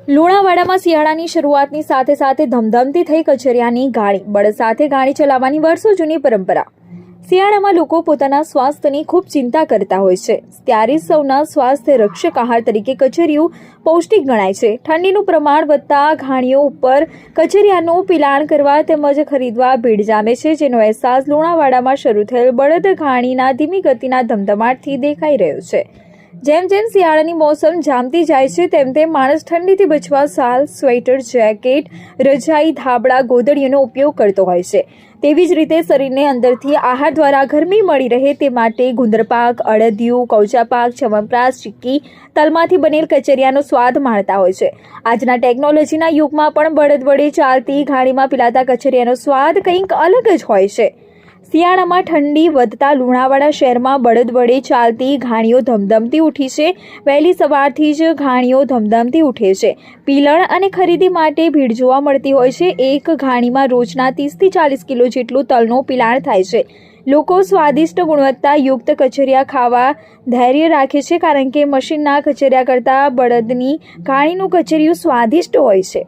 લુણાવાડામાં શિયાળાની શરૂઆતની સાથે સાથે ધમધમતી થઈ કચરિયાની ગાડી. બળદ સાથે ગાડી ચલાવવાની વર્ષો જૂની પરંપરા. શિયાળામાં લોકો પોતાના સ્વાસ્થ્યની ખૂબ ચિંતા કરતા હોય છે, ત્યારે સૌના સ્વાસ્થ્ય રક્ષક આહાર તરીકે કચરિયું પૌષ્ટિક ગણાય છે. ઠંડીનું પ્રમાણ વધતા ઘાણીઓ ઉપર કચરિયાનું પિલાણ કરવા તેમજ ખરીદવા ભીડ જામે છે, જેનો અહેસાસ લુણાવાડામાં શરૂ થયેલ બળદ ઘાણીના ધીમી ગતિના ધમધમાટથી દેખાઈ રહ્યો છે. જેમ જેમ શિયાળાની મોસમ જામતી જાય છે તેમ તેમ માણસ ઠંડીથી બચવા શાલ, સ્વેટર, જેકેટ, રજાઈ, ધાબળા, ગોદડીઓનો ઉપયોગ કરતો હોય છે. તેવી જ રીતે શરીરને અંદરથી આહાર દ્વારા ગરમી મળી રહે તે માટે ગુંદરપાક, અડદિયું, કૌચાપાક, ચ્યવનપ્રાશ, ચીક્કી, તલમાંથી બનેલ કચરિયાનો સ્વાદ માણતા હોય છે. આજના ટેકનોલોજીના યુગમાં પણ બળદ વડે ચાલતી ગાડીમાં પીલાતા કચરિયાનો સ્વાદ કંઈક અલગ જ હોય છે. શિયાળામાં ઠંડી વધતા લુણાવાડા શહેરમાં બળદ વડે ચાલતી ઘાણીઓ ધમધમતી ઉઠી છે. વહેલી સવારથી જ ઘાણીઓ ધમધમતી ઉઠે છે. પીલણ અને ખરીદી માટે ભીડ જોવા મળતી હોય છે. એક ઘાણીમાં રોજના 30 થી 40 કિલો જેટલું તલનું પીલાણ થાય છે. લોકો સ્વાદિષ્ટ ગુણવત્તાયુક્ત કચરિયા ખાવા ધૈર્ય રાખે છે, કારણ કે મશીનના કચરિયા કરતાં બળદની ઘાણીનું કચરિયું સ્વાદિષ્ટ હોય છે.